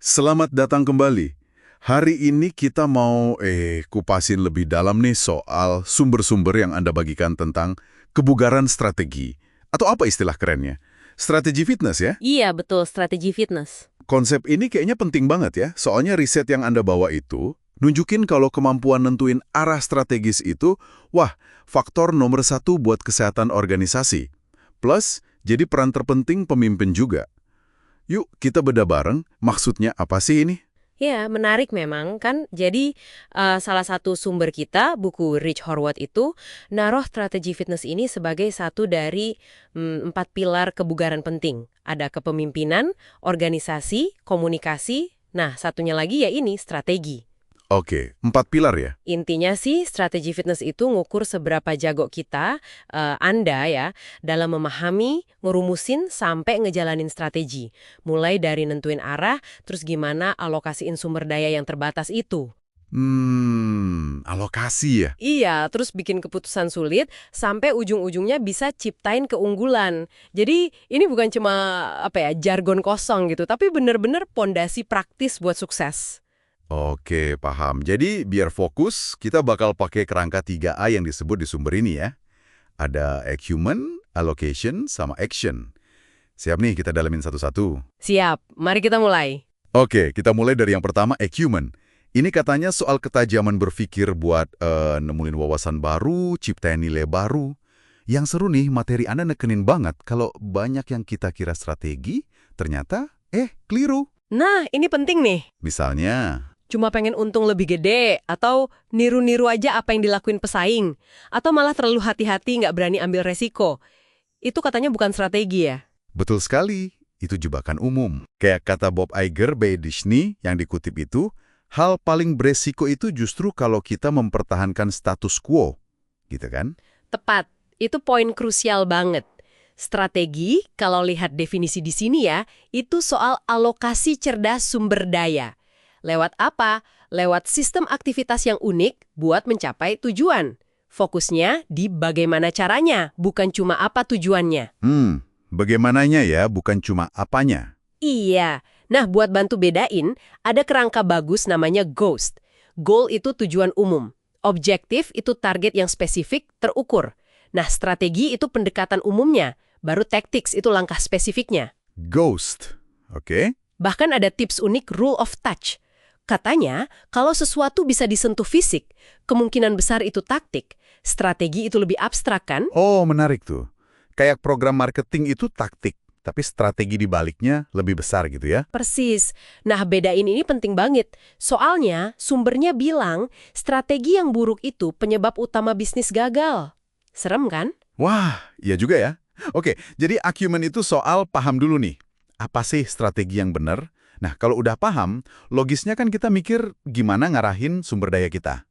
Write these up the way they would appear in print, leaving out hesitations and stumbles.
Selamat datang kembali. Hari ini kita mau kupasin lebih dalam nih soal sumber-sumber yang Anda bagikan tentang kebugaran strategi. Atau apa istilah kerennya? Strategi fitness ya? Iya, betul, strategi fitness. Konsep ini kayaknya penting banget ya, soalnya riset yang Anda bawa itu nunjukin kalau kemampuan nentuin arah strategis itu, wah, faktor nomor satu buat kesehatan organisasi. Plus, jadi peran terpenting pemimpin juga. Yuk, kita bedah bareng, maksudnya apa sih ini? Ya, menarik memang kan. Jadi, salah satu sumber kita, buku Rich Horwath itu, naruh strategi fitness ini sebagai satu dari 4 pilar kebugaran penting. Ada kepemimpinan, organisasi, komunikasi, nah satunya lagi ya ini, strategi. Oke, 4 pilar ya? Intinya sih strategi fitness itu ngukur seberapa jago kita, Anda ya, dalam memahami, ngerumusin, sampai ngejalanin strategi. Mulai dari nentuin arah, terus gimana alokasiin sumber daya yang terbatas itu. Alokasi ya? Iya, terus bikin keputusan sulit, sampai ujung-ujungnya bisa ciptain keunggulan. Jadi ini bukan cuma jargon kosong gitu, tapi bener-bener pondasi praktis buat sukses. Oke, paham. Jadi, biar fokus, kita bakal pakai kerangka 3A yang disebut di sumber ini ya. Ada acumen, allocation, sama action. Siap nih, kita dalamin satu-satu. Siap, mari kita mulai. Oke, kita mulai dari yang pertama, acumen. Ini katanya soal ketajaman berpikir buat nemuin wawasan baru, ciptain nilai baru. Yang seru nih, materi Anda nekenin banget kalau banyak yang kita kira strategi, ternyata, keliru. Nah, ini penting nih. Misalnya, Cuma pengen untung lebih gede, atau niru-niru aja apa yang dilakuin pesaing, atau malah terlalu hati-hati nggak berani ambil resiko. Itu katanya bukan strategi ya? betul sekali, itu jebakan umum. Kayak kata Bob Iger by Disney yang dikutip itu, hal paling beresiko itu justru kalau kita mempertahankan status quo, gitu kan? Tepat, itu poin krusial banget. Strategi, kalau lihat definisi di sini ya, itu soal alokasi cerdas sumber daya. Lewat apa? Lewat sistem aktivitas yang unik buat mencapai tujuan. Fokusnya di bagaimana caranya, bukan cuma apa tujuannya. Bagaimananya ya, bukan cuma apanya. Iya. Nah, buat bantu bedain, ada kerangka bagus namanya GHOST. Goal itu tujuan umum. Objektif itu target yang spesifik, terukur. Nah, strategi itu pendekatan umumnya. Baru tactics itu langkah spesifiknya. Ghost, oke? Bahkan ada tips unik rule of touch. Katanya, kalau sesuatu bisa disentuh fisik, kemungkinan besar itu taktik. Strategi itu lebih abstrak kan? Oh, menarik tuh. Kayak program marketing itu taktik, tapi strategi di baliknya lebih besar gitu ya? Persis. Nah, bedain ini penting banget. Soalnya, sumbernya bilang, strategi yang buruk itu penyebab utama bisnis gagal. Serem kan? Wah, iya juga ya. Oke, jadi acumen itu soal paham dulu nih. Apa sih strategi yang benar? Nah, kalau udah paham, logisnya kan kita mikir gimana ngarahin sumber daya kita.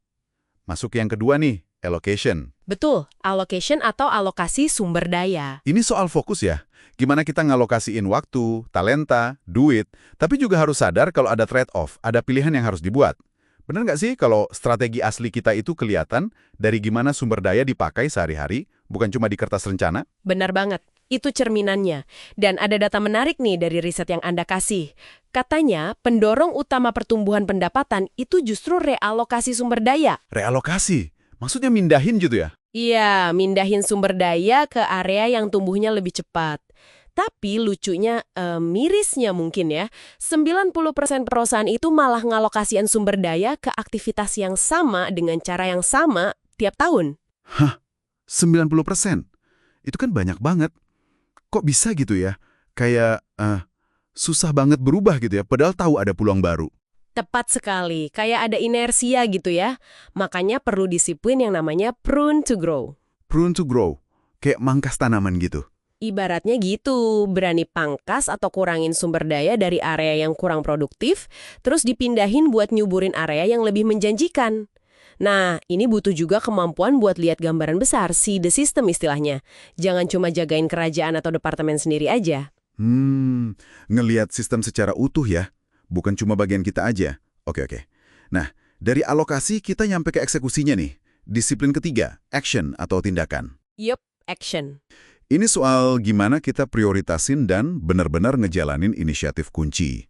Masuk yang kedua nih, allocation. Betul, allocation atau alokasi sumber daya. Ini soal fokus ya. Gimana kita ngalokasiin waktu, talenta, duit, tapi juga harus sadar kalau ada trade-off, ada pilihan yang harus dibuat. Benar nggak sih kalau strategi asli kita itu kelihatan dari gimana sumber daya dipakai sehari-hari, bukan cuma di kertas rencana? Benar banget. Itu cerminannya. Dan ada data menarik nih dari riset yang Anda kasih. Katanya, pendorong utama pertumbuhan pendapatan itu justru realokasi sumber daya. Realokasi, maksudnya mindahin gitu ya? Iya, mindahin sumber daya ke area yang tumbuhnya lebih cepat. Tapi lucunya, mirisnya mungkin ya, 90% perusahaan itu malah ngalokasian sumber daya ke aktivitas yang sama dengan cara yang sama tiap tahun. Hah, 90%? Itu kan banyak banget. Kok bisa gitu ya? Kayak susah banget berubah gitu ya, padahal tahu ada peluang baru. Tepat sekali, kayak ada inersia gitu ya. Makanya perlu disiplin yang namanya prune to grow. Prune to grow, kayak mangkas tanaman gitu. Ibaratnya gitu, berani pangkas atau kurangin sumber daya dari area yang kurang produktif, terus dipindahin buat nyuburin area yang lebih menjanjikan. Nah, ini butuh juga kemampuan buat lihat gambaran besar, see the system istilahnya. Jangan cuma jagain kerajaan atau departemen sendiri aja. Ngelihat sistem secara utuh ya, bukan cuma bagian kita aja. Oke. Nah, dari alokasi kita nyampe ke eksekusinya nih. Disiplin ketiga, action atau tindakan. Yup, action. Ini soal gimana kita prioritasin dan benar-benar ngejalanin inisiatif kunci.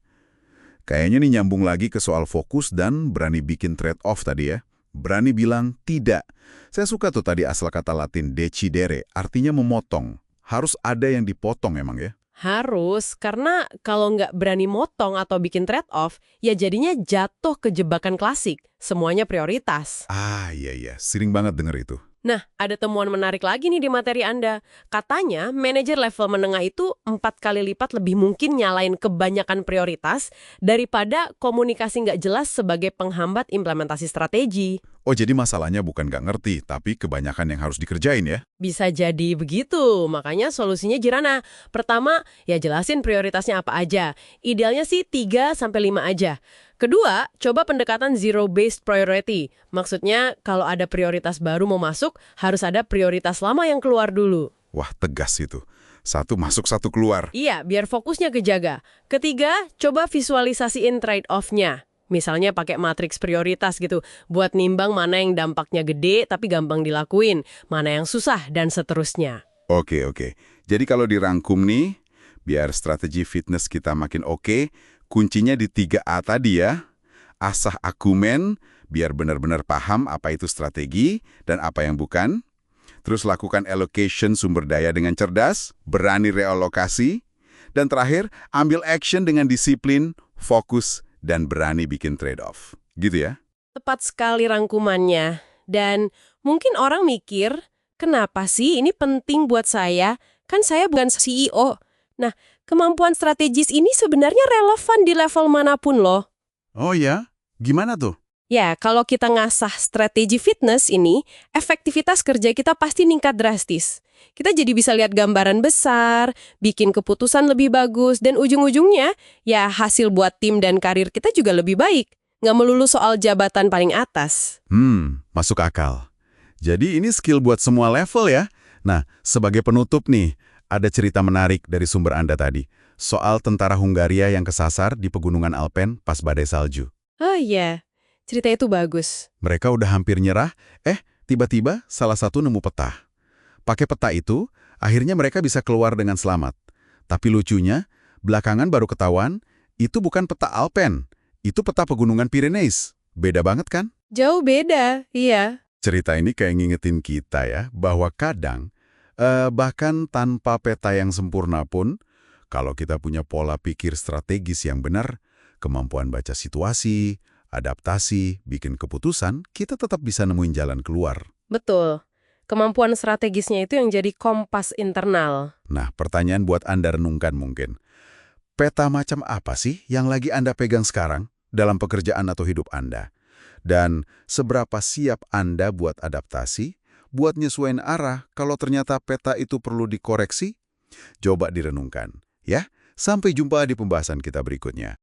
Kayaknya nih nyambung lagi ke soal fokus dan berani bikin trade-off tadi ya. Berani bilang tidak. Saya suka tuh tadi asal kata Latin decidere, artinya memotong. Harus ada yang dipotong emang ya. Harus, karena kalau nggak berani motong atau bikin trade-off, ya jadinya jatuh ke jebakan klasik. Semuanya prioritas. Ah iya, sering banget denger itu. Nah, ada temuan menarik lagi nih di materi Anda. Katanya, manajer level menengah itu 4 kali lipat lebih mungkin nyalain kebanyakan prioritas daripada komunikasi nggak jelas sebagai penghambat implementasi strategi. Oh jadi masalahnya bukan nggak ngerti, tapi kebanyakan yang harus dikerjain ya? Bisa jadi begitu, makanya solusinya Jirana. Pertama, ya jelasin prioritasnya apa aja. Idealnya sih 3-5 aja. Kedua, coba pendekatan zero-based priority. Maksudnya, kalau ada prioritas baru mau masuk, harus ada prioritas lama yang keluar dulu. Wah tegas itu. Satu masuk, satu keluar. Iya, biar fokusnya kejaga. Ketiga, coba visualisasiin trade-off-nya. Misalnya pakai matriks prioritas gitu, buat nimbang mana yang dampaknya gede tapi gampang dilakuin, mana yang susah, dan seterusnya. Oke. Jadi kalau dirangkum nih, biar strategi fitness kita makin oke, kuncinya di 3A tadi ya. Asah akumen, biar benar-benar paham apa itu strategi dan apa yang bukan. Terus lakukan allocation sumber daya dengan cerdas, berani realokasi. Dan terakhir, ambil action dengan disiplin, fokus, dan berani bikin trade-off. Gitu ya? Tepat sekali rangkumannya. Dan mungkin orang mikir, kenapa sih ini penting buat saya? Kan saya bukan CEO. Nah, kemampuan strategis ini sebenarnya relevan di level manapun loh. Oh ya? Gimana tuh? Ya, kalau kita ngasah strategi fitness ini, efektivitas kerja kita pasti ningkat drastis. Kita jadi bisa lihat gambaran besar, bikin keputusan lebih bagus, dan ujung-ujungnya, ya hasil buat tim dan karir kita juga lebih baik. Nggak melulu soal jabatan paling atas. Masuk akal. Jadi ini skill buat semua level ya? Nah, sebagai penutup nih, ada cerita menarik dari sumber Anda tadi. Soal tentara Hungaria yang kesasar di pegunungan Alpen pas badai salju. Oh iya, cerita itu bagus. Mereka udah hampir nyerah, tiba-tiba salah satu nemu peta. Pakai peta itu, akhirnya mereka bisa keluar dengan selamat. Tapi lucunya, belakangan baru ketahuan, itu bukan peta Alpen, itu peta pegunungan Pyrenees. Beda banget kan? Jauh beda, iya. Cerita ini kayak ngingetin kita ya, bahwa kadang, bahkan tanpa peta yang sempurna pun, kalau kita punya pola pikir strategis yang benar, kemampuan baca situasi, adaptasi, bikin keputusan, kita tetap bisa nemuin jalan keluar. Betul. Kemampuan strategisnya itu yang jadi kompas internal. Nah, pertanyaan buat Anda renungkan mungkin. Peta macam apa sih yang lagi Anda pegang sekarang dalam pekerjaan atau hidup Anda? Dan seberapa siap Anda buat adaptasi, buat nyesuaiin arah kalau ternyata peta itu perlu dikoreksi? Coba direnungkan, ya. Sampai jumpa di pembahasan kita berikutnya.